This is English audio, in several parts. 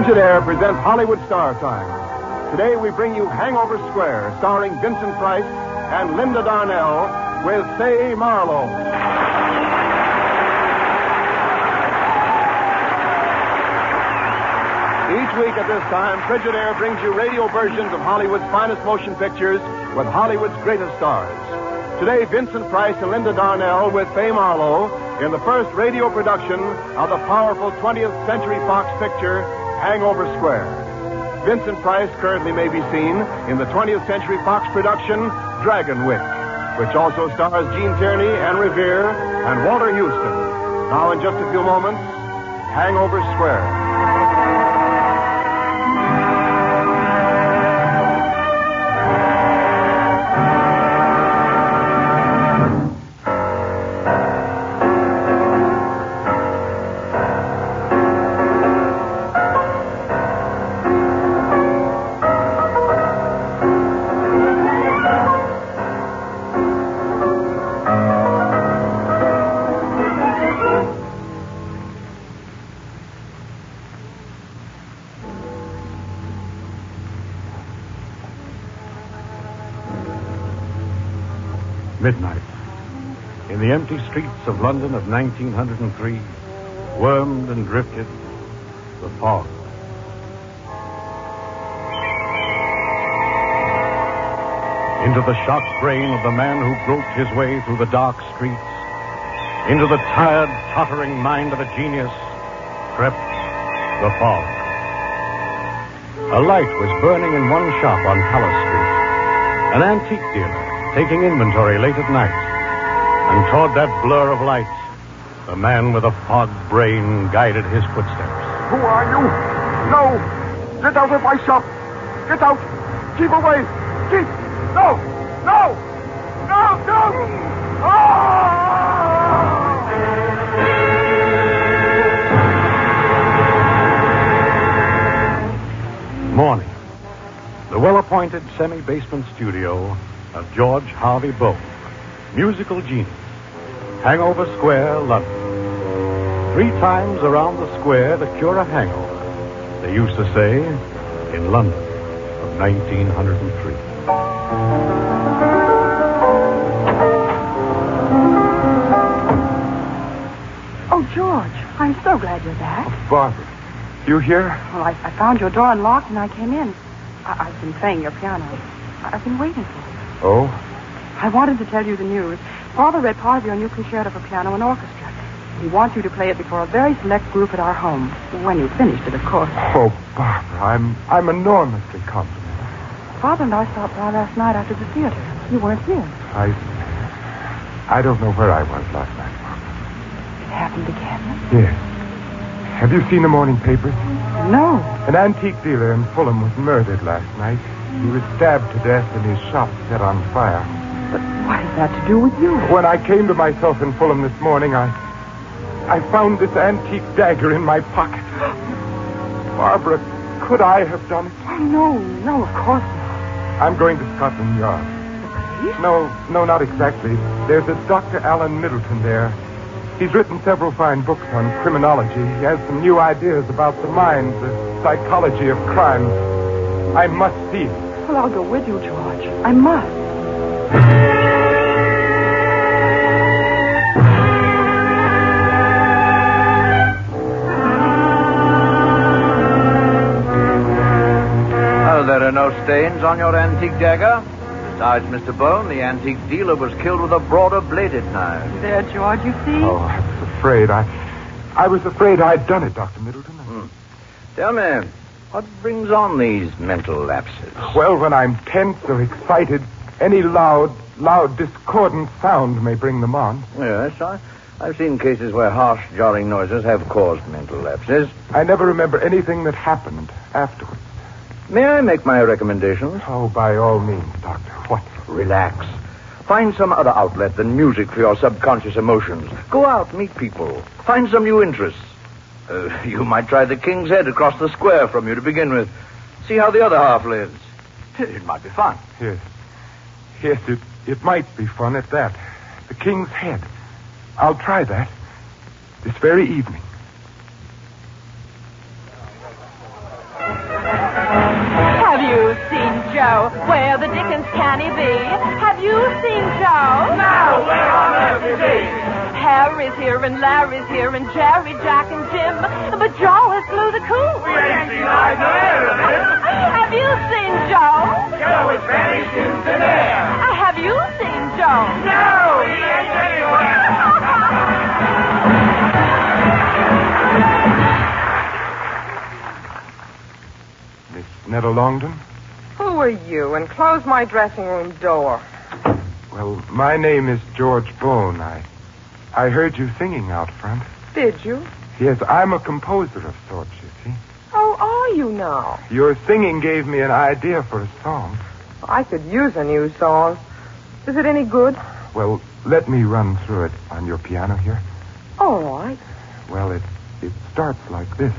Frigidaire presents Hollywood Star Time. Today we bring you Hangover Square, starring Vincent Price and Linda Darnell with Fay Marlowe. Each week at this time, Frigidaire brings you radio versions of Hollywood's finest motion pictures with Hollywood's greatest stars. Today, Vincent Price and Linda Darnell with Fay Marlowe in the first radio production of the powerful 20th Century Fox picture, Hangover Square. Vincent Price currently may be seen in the 20th Century Fox production, Dragon Wick, which also stars Gene Tierney, Anne Revere, and Walter Houston. Now, in just a few moments, Hangover Square. Midnight. In the empty streets of London of 1903, wormed and drifted the fog. Into the shocked brain of the man who groped his way through the dark streets, into the tired, tottering mind of a genius, crept the fog. A light was burning in one shop on Palace Street. An antique dealer taking inventory late at night. And toward that blur of lights, the man with a fogged brain guided his footsteps. Who are you? No! Get out of my shop! Get out! Keep away! Keep! No! No! No! No! Morning. The well-appointed semi-basement studio of George Harvey Bow, musical genius. Hangover Square, London. 3 times around the square to cure a hangover, they used to say, in London of 1903. Oh, George, I'm so glad you're back. Oh, Barbara, you here? Well, I found your door unlocked and I came in. I've been playing your piano. I've been waiting for you. Oh? I wanted to tell you the news. Father read part of your new concerto for piano and orchestra. He wants you to play it before a very select group at our home. When you've finished it, of course. Oh, Barbara, I'm enormously complimented. Father and I stopped by last night after the theater. You weren't here. I don't know where I was last night, Barbara. It happened again? Yes. Have you seen the morning papers? No. An antique dealer in Fulham was murdered last night. He was stabbed to death and his shop set on fire. But what has that to do with you? When I came to myself in Fulham this morning, I found this antique dagger in my pocket. Barbara, could I have done it? Oh, no, of course not. I'm going to Scotland Yard. The police? No, not exactly. There's a Dr. Alan Middleton there. He's written several fine books on criminology. He has some new ideas about the mind, the psychology of crime. I must see him. Well, I'll go with you, George. I must. Oh, there are no stains on your antique dagger. Besides, Mr. Bone, the antique dealer was killed with a broader bladed knife. There, George, you see? Oh, I was afraid. I was afraid I'd done it, Dr. Middleton. Tell me, what brings on these mental lapses? Well, when I'm tense or excited, any loud, discordant sound may bring them on. Yes, I've seen cases where harsh, jarring noises have caused mental lapses. I never remember anything that happened afterwards. May I make my recommendations? Oh, by all means, Doctor. What? Relax. Find some other outlet than music for your subconscious emotions. Go out, meet people. Find some new interests. You might try the King's Head across the square from you to begin with. See how the other half lives. It might be fun. Yes, it might be fun at that. The King's Head. I'll try that. This very evening. Joe. Where the dickens can he be? Have you seen Joe? No, where on earth is he? Harry's here and Larry's here and Jerry, Jack, and Jim. But Joe has flew the coop. We ain't seen eyes or air of him. Have you seen Joe? Joe is vanished in thin air. Have you seen Joe? No, he ain't anywhere. Miss Netta Longdon? Who are you? And close my dressing room door. Well, my name is George Bone. I heard you singing out front. Did you? Yes, I'm a composer of sorts, you see. Oh, are you now? Your singing gave me an idea for a song. I could use a new song. Is it any good? Well, let me run through it on your piano here. All right. Well, it starts like this.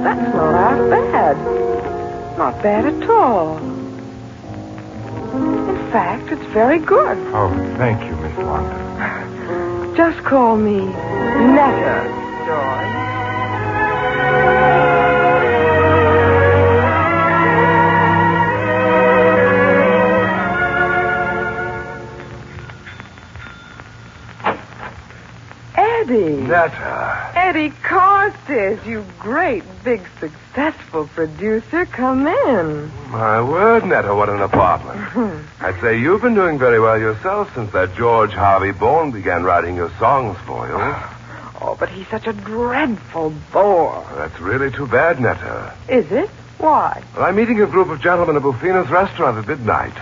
That's not half bad. Not bad at all. In fact, it's very good. Oh, thank you, Miss Longdon. Just call me Netta, George. Eddie. Netta. Eddie Carstairs, you great, big, successful producer. Come in. My word, Netta, what an apartment. I'd say you've been doing very well yourself since that George Harvey Bone began writing your songs for you. Oh, but he's such a dreadful bore. That's really too bad, Netta. Is it? Why? Well, I'm meeting a group of gentlemen at Buffino's restaurant at midnight.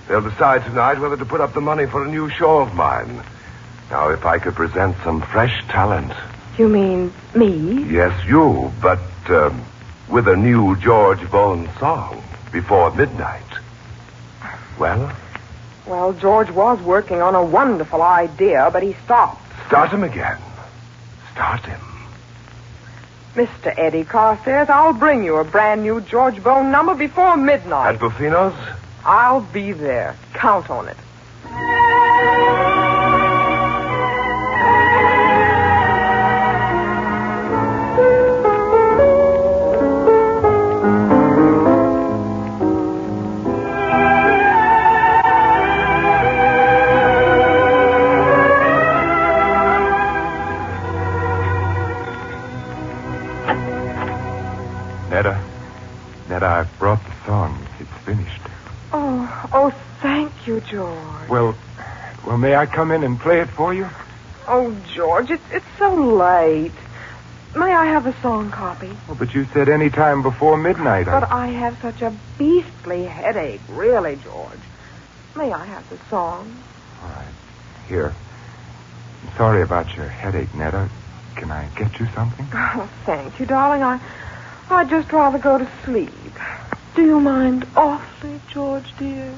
They'll decide tonight whether to put up the money for a new show of mine. Now, if I could present some fresh talent. You mean me? Yes, you, but with a new George Bone song before midnight. Well? Well, George was working on a wonderful idea, but he stopped. Start him again. Start him. Mr. Eddie Carstairs, I'll bring you a brand new George Bone number before midnight. At Buffino's? I'll be there. Count on it. Netta, I've brought the song. It's finished. Oh, thank you, George. Well, may I come in and play it for you? Oh, George, it's so late. May I have a song copy? Oh, but you said any time before midnight. But I have such a beastly headache, really, George. May I have the song? All right. Here. I'm sorry about your headache, Netta. Can I get you something? Oh, thank you, darling. I'd just rather go to sleep. Do you mind awfully, George, dear?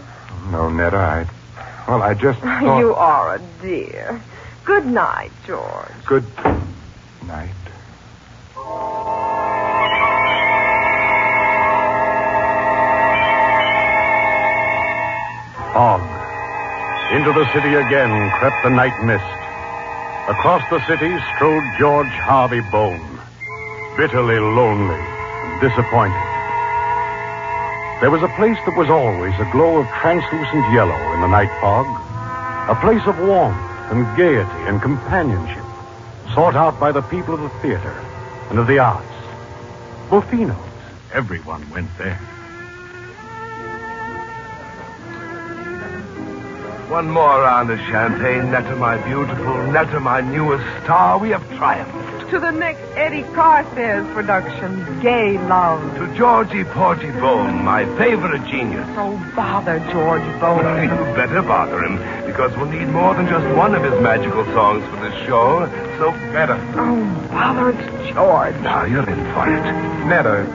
No, Netta, I just thought... You are a dear. Good night, George. Good night. Fog. Into the city again crept the night mist. Across the city strode George Harvey Bone, bitterly lonely and disappointed. There was a place that was always a glow of translucent yellow in the night fog, a place of warmth and gaiety and companionship, sought out by the people of the theater and of the arts. Buffino's. Everyone went there. One more round of champagne, Netta, my beautiful, Netta, my newest star. We have triumphed. To the next Eddie Carstairs production, Gay Love. To Georgie Porgy Bone, my favorite genius. Oh, bother George Bone. You better bother him, because we'll need more than just one of his magical songs for this show. So better. Oh, bother, it's George. Now you're in for it. Netta,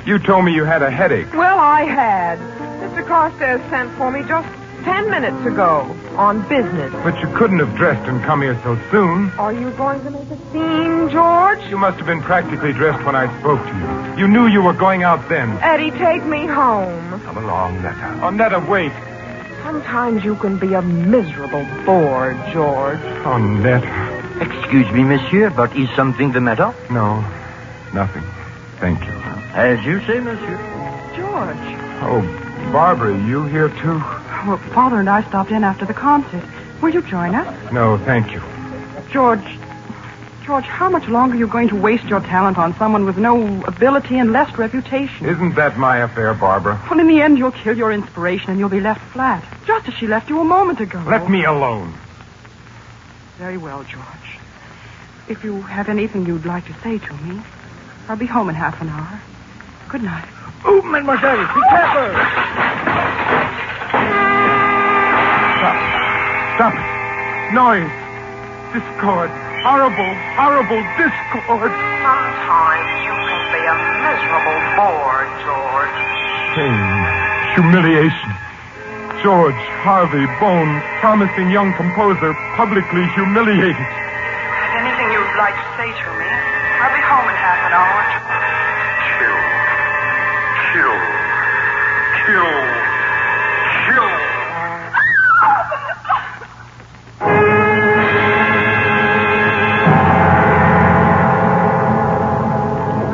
you told me you had a headache. Well, I had. Mr. Carstairs sent for me just 10 minutes ago on business. But you couldn't have dressed and come here so soon. Are you going to make a scene, George? You must have been practically dressed when I spoke to you. You knew you were going out then. Eddie, take me home. Come along, Netta. Oh, Netta, wait. Sometimes you can be a miserable bore, George. Oh, Netta. Excuse me, monsieur, but is something the matter? No, nothing. Thank you. As you say, monsieur. George. Oh, Barbara, you here too? Well, Father and I stopped in after the concert. Will you join us? No, thank you. George, how much longer are you going to waste your talent on someone with no ability and less reputation? Isn't that my affair, Barbara? Well, in the end, you'll kill your inspiration and you'll be left flat, just as she left you a moment ago. Let me alone. Very well, George. If you have anything you'd like to say to me, I'll be home in half an hour. Good night. Oh, mademoiselle, be careful! Stop it. Noise. Discord. Horrible discord. Sometimes you can be a miserable bore, George. Shame. Humiliation. George Harvey Bone, promising young composer, publicly humiliated. If you have anything you'd like to say to me, I'll be home in half an hour. Kill.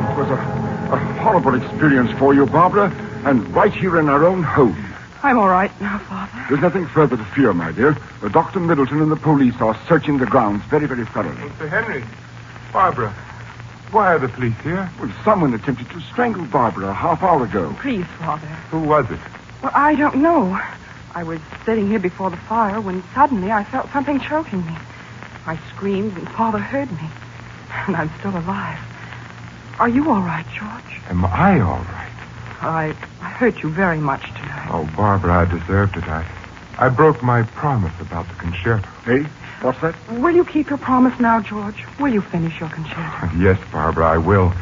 It was a horrible experience for you, Barbara, and right here in our own home. I'm all right now, Father. There's nothing further to fear, my dear. Dr. Middleton and the police are searching the grounds very, very thoroughly. Mr. Henry. Barbara. Why are the police here? Well, someone attempted to strangle Barbara a half hour ago. Please, Father. Who was it? Well, I don't know. I was sitting here before the fire when suddenly I felt something choking me. I screamed and Father heard me. And I'm still alive. Are you all right, George? Am I all right? I hurt you very much tonight. Oh, Barbara, I deserved it. I broke my promise about the concerto. Hey, what's that? Will you keep your promise now, George? Will you finish your concerto? Yes, Barbara, I will.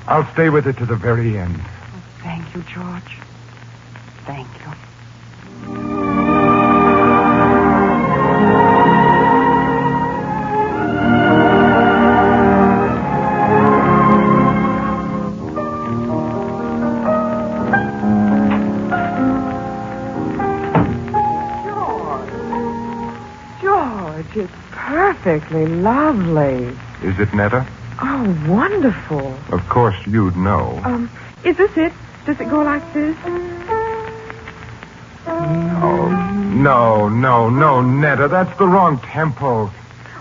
I'll stay with it to the very end. Oh, thank you, George. Thank you. It's perfectly lovely. Is it, Netta? Oh, wonderful. Of course you'd know. Is this it? Does it go like this? Oh, no, Netta. That's the wrong tempo.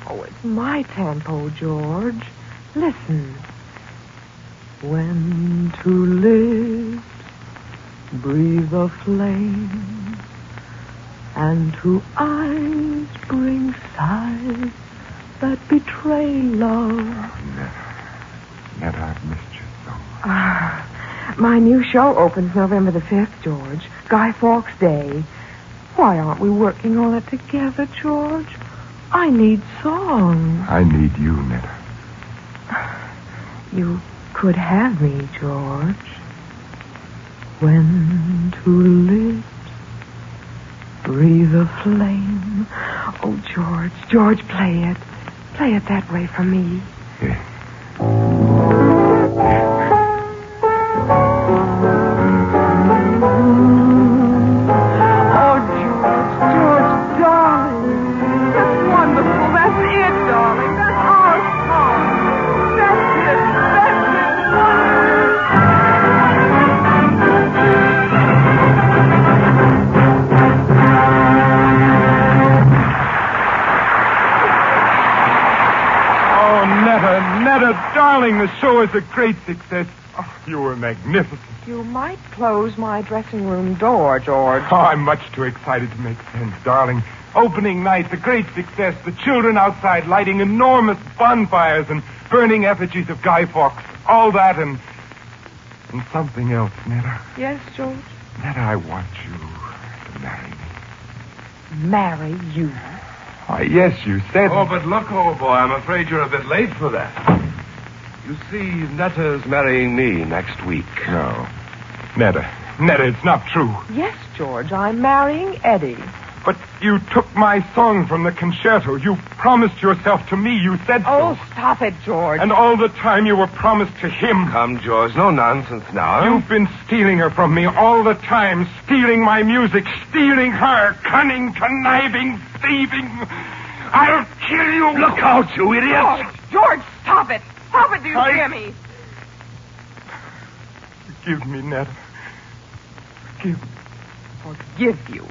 Oh, it's my tempo, George. Listen. When two lips breathe a flame, and two eyes bring sighs that betray love. Oh, Netta, I've missed you so much. My new show opens November the 5th, George. Guy Fawkes Day. Why aren't we working on it together, George? I need songs. I need you, Netta. You could have me, George. When two lips breathe a flame. Oh, George, play it. Play it that way for me. Yeah. Oh, George, darling. That's wonderful. That's it, darling. That's our song. That's it. Netta, darling, the show is a great success. Oh, you were magnificent. You might close my dressing room door, George. Oh, I'm much too excited to make sense, darling. Opening night, the great success, the children outside lighting enormous bonfires and burning effigies of Guy Fawkes. All that and something else, Netta. Yes, George? Netta, I want you to marry me. Marry you? Why, yes, you said... Oh, but look, old boy, I'm afraid you're a bit late for that. You see, Netta's marrying me next week. No. Netta, it's not true. Yes, George, I'm marrying Eddie. But you took my song from the concerto. You promised yourself to me. You said so. Oh, stop it, George. And all the time you were promised to him. Come, George, no nonsense now. You've been stealing her from me all the time. Stealing my music. Stealing her. Cunning, conniving, thieving. I'll kill you. Look out, you idiot! George, stop it. Stop it, do you hear me? Forgive me, Netta. Forgive me. Forgive you.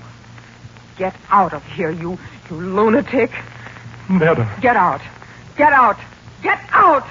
Get out of here, you lunatic. Netta. Get out. Get out. Get out!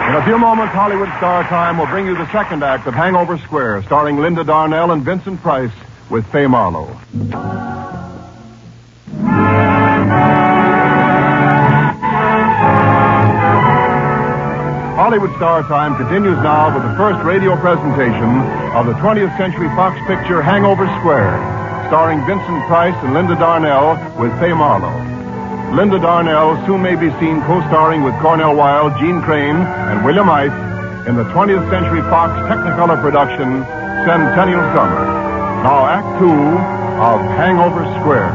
In a few moments, Hollywood Star Time will bring you the second act of Hangover Square, starring Linda Darnell and Vincent Price with Fay Marlowe. Hollywood Star Time continues now with the first radio presentation of the 20th Century Fox picture Hangover Square, starring Vincent Price and Linda Darnell with Fay Marlowe. Linda Darnell soon may be seen co-starring with Cornell Wilde, Gene Crane, and William Ice in the 20th Century Fox Technicolor production Centennial Summer. Now Act 2 of Hangover Square.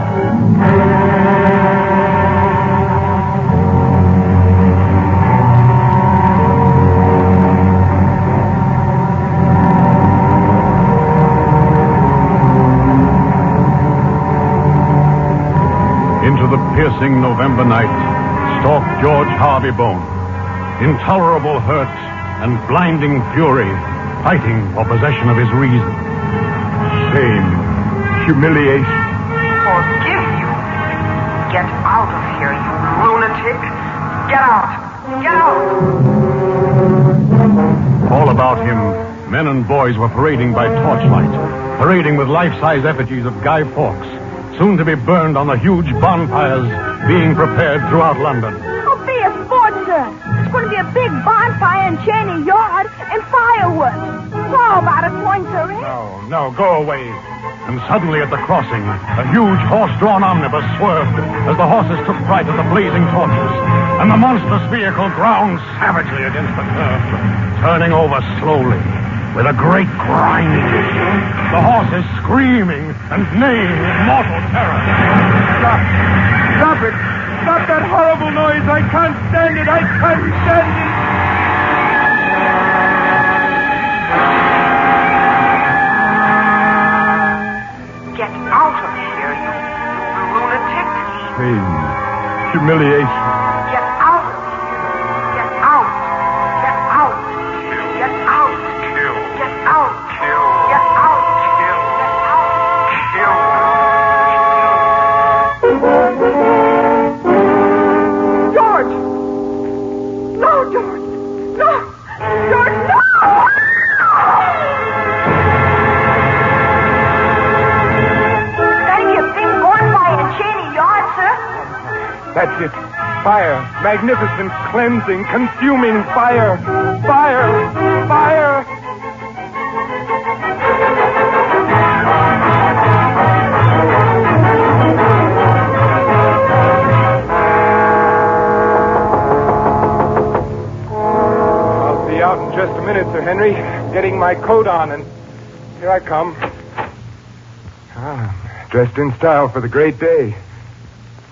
Into the piercing November night stalked George Harvey Bone. Intolerable hurt and blinding fury, fighting for possession of his reason. Shame. Humiliation. Forgive you. Get out of here, you lunatic. Get out. Get out. All about him, men and boys were parading by torchlight, parading with life-size effigies of Guy Fawkes, soon to be burned on the huge bonfires being prepared throughout London. Oh, be a sport, sir. It's going to be a big bonfire in Cheney Yard and fireworks. How about it, one, sir? No, go away. And suddenly at the crossing, a huge horse-drawn omnibus swerved as the horses took fright at the blazing torches, and the monstrous vehicle ground savagely against the curb, turning over slowly with a great grinding. The horses screaming and neighing in mortal terror. Stop it. Stop that horrible noise. I can't stand it. I can't stand it. Get out of here, you lunatic. Shame. Humiliation. Get out of here. Get out. Get out. Get out. Kill. Get out. Kill. Get out. Kill. Get out. Kill. George! No, George! No! George, no! That'll be a big bonfire in Cheney Yard, sir. That's it. Fire. Magnificent, cleansing, consuming fire. Fire. Fire. I'll be out in just a minute, Sir Henry. Getting my coat on, and here I come. Dressed in style for the great day.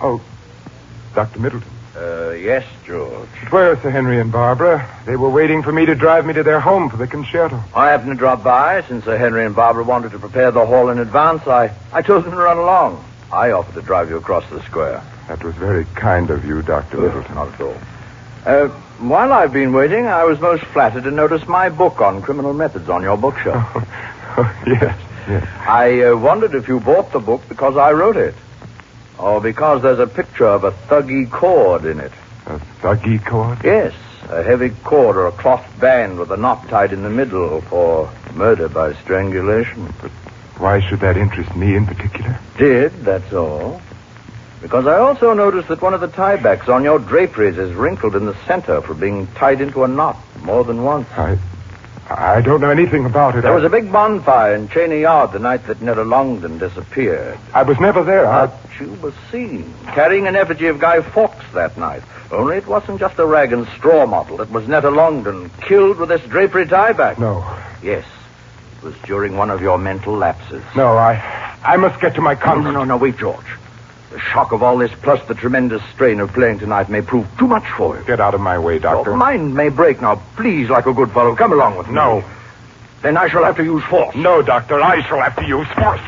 Oh, Dr. Middleton. Yes, George. Where are Sir Henry and Barbara? They were waiting for me to drive me to their home for the concerto. I happened to drop by since Sir Henry and Barbara wanted to prepare the hall in advance. I told them to run along. I offered to drive you across the square. That was very kind of you, Dr. Middleton. Not at all. While I've been waiting, I was most flattered to notice my book on criminal methods on your bookshelf. Yes. I wondered if you bought the book because I wrote it. Or because there's a picture of a thuggy cord in it. A thuggy cord? Yes, a heavy cord or a cloth band with a knot tied in the middle for murder by strangulation. But why should that interest me in particular? That's all. Because I also noticed that one of the tiebacks on your draperies is wrinkled in the center for being tied into a knot more than once. I don't know anything about it. There was a big bonfire in Cheney Yard the night that Netta Longden disappeared. I was never there. But you were seen carrying an effigy of Guy Fawkes that night. Only it wasn't just a rag and straw model. It was Netta Longden, killed with this drapery tieback. No. Yes. It was during one of your mental lapses. No, I must get to my concert. No, wait, George. The shock of all this, plus the tremendous strain of playing tonight, may prove too much for you. Get out of my way, Doctor. Your mind may break now. Please, like a good fellow, come along with me. No. Then I shall have to use force. No, Doctor, I shall have to use force.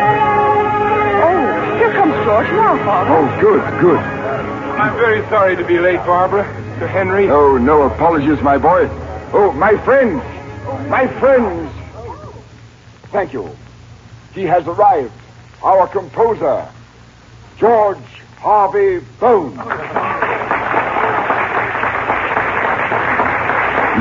Oh, here comes George now, Father. Oh, good. I'm very sorry to be late, Barbara. Sir Henry. Oh, no apologies, my boy. Oh, my friends. Thank you. He has arrived. Our composer, George Harvey Bone.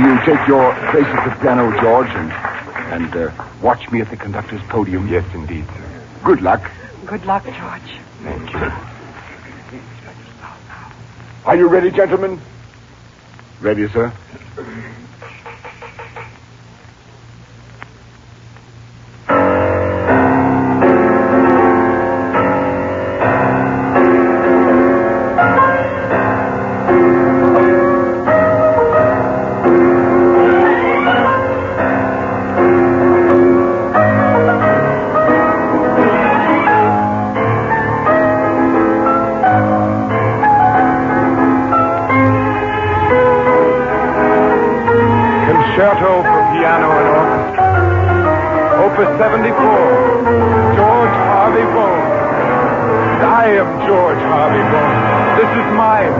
You take your place at the piano, George, and watch me at the conductor's podium. Yes, indeed, sir. Good luck. Good luck, George. Thank you. Are you ready, gentlemen? Ready, sir? Concerto for piano and orchestra. Opus 74. George Harvey Bone. I am George Harvey Bone. This is mine.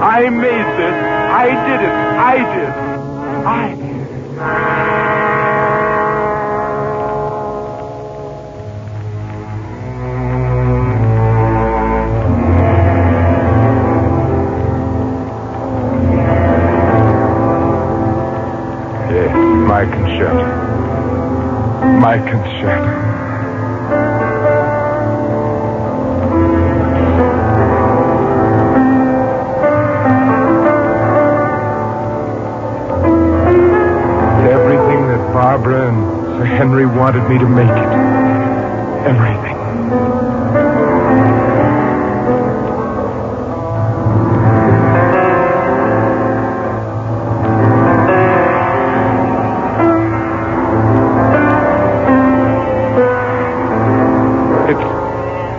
I made this. I did it. I did. My concerto. My concerto. Everything that Barbara and Sir Henry wanted me to make it. Everything.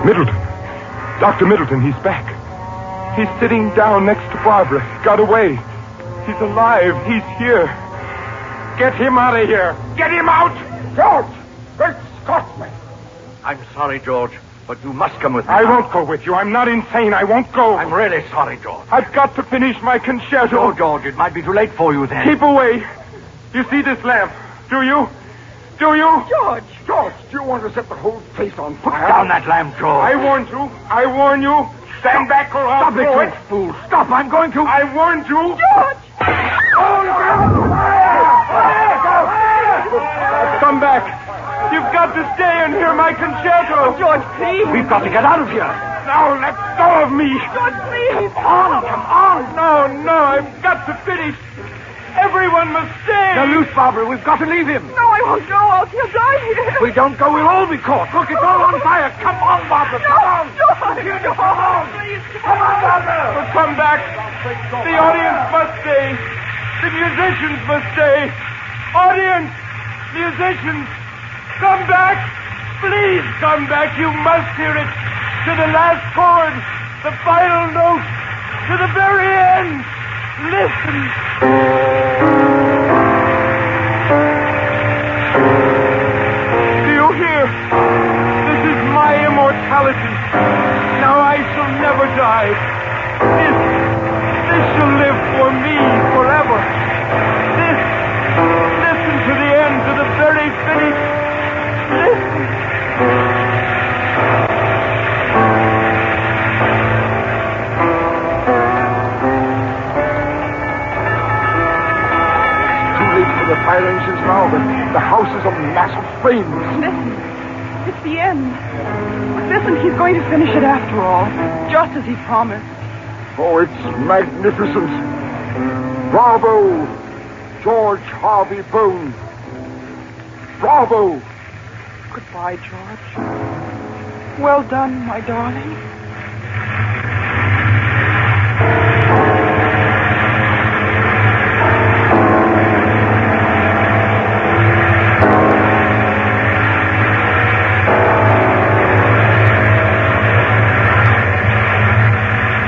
Middleton. Dr. Middleton, he's back. He's sitting down next to Barbara. He got away. He's alive. He's here. Get him out of here. Get him out! George! Great Scotsman! I'm sorry, George, but you must come with me. I won't go with you. I'm not insane. I won't go. I'm really sorry, George. I've got to finish my concerto. Oh, George, it might be too late for you then. Keep away. You see this lamp, do you? Do you? George, do you want to set the whole place on Put fire? down that lamp, George. I warned you. I warn you. Stand back or I'll Stop it, throw you fool. Stop, I'm going to. I warned you. George! Come back. You've got to stay and hear my concerto. George, please. We've got to get out of here. Now let go of me. George, please. Come on. No, I've got to finish. Everyone must stay. Now, loose, Barbara. We've got to leave him. No, I won't go. He'll die here. If we don't go, we'll all be caught. Look, it's all on fire. Come on, Barbara. Come on. George, Come on. please. Come on, Barbara. But come back. The audience must stay. The musicians must stay. Audience, musicians, come back. Please come back. You must hear it. To the last chord. The final note. To the very end. Listen. Do you hear? This is my immortality. Now I shall never die. This shall live for me forever. Listen to the end, to the very finish. Listen. The fire engines now, but the house is a mass of flames. Listen. It's the end. Listen, he's going to finish it after all. Just as he promised. Oh, it's magnificent. Bravo, George Harvey Bone. Bravo. Goodbye, George. Well done, my darling.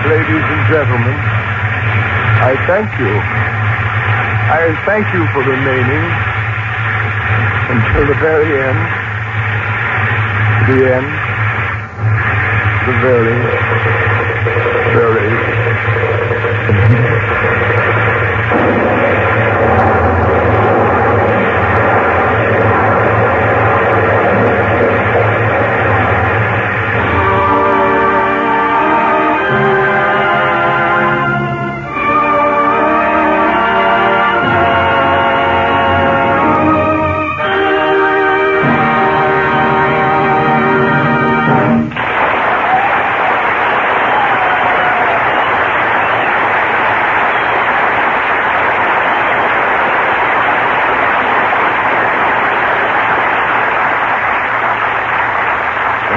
Ladies and gentlemen, I thank you. I thank you for remaining until the very end. The end. The very, very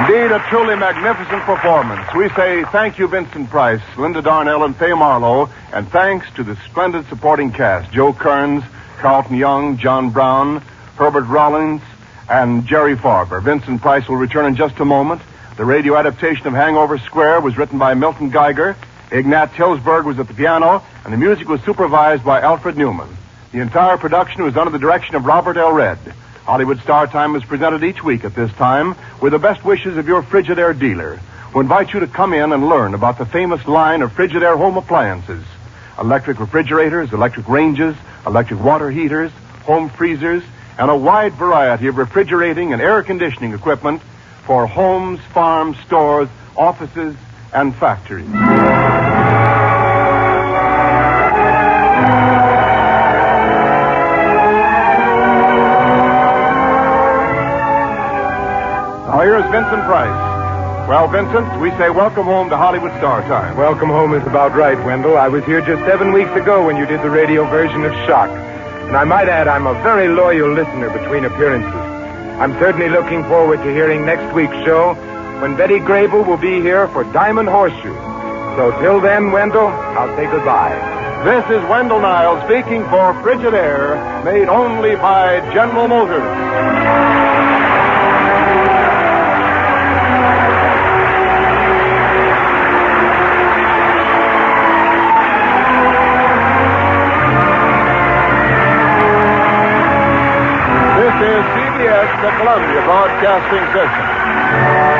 Indeed, a truly magnificent performance. We say thank you, Vincent Price, Linda Darnell, and Fay Marlowe, and thanks to the splendid supporting cast, Joe Kearns, Carlton Young, John Brown, Herbert Rollins, and Jerry Farber. Vincent Price will return in just a moment. The radio adaptation of Hangover Square was written by Milton Geiger. Ignat Tillsberg was at the piano, and the music was supervised by Alfred Newman. The entire production was under the direction of Robert L. Redd. Hollywood Star Time is presented each week at this time with the best wishes of your Frigidaire dealer, who invites you to come in and learn about the famous line of Frigidaire home appliances. Electric refrigerators, electric ranges, electric water heaters, home freezers, and a wide variety of refrigerating and air conditioning equipment for homes, farms, stores, offices, and factories. Now, here's Vincent Price. Well, Vincent, we say welcome home to Hollywood Star Time. Welcome home is about right, Wendell. I was here just 7 weeks ago when you did the radio version of Shock. And I might add, I'm a very loyal listener between appearances. I'm certainly looking forward to hearing next week's show when Betty Grable will be here for Diamond Horseshoe. So till then, Wendell, I'll say goodbye. This is Wendell Niles speaking for Frigidaire, made only by General Motors. This is CBS, the Columbia Broadcasting System.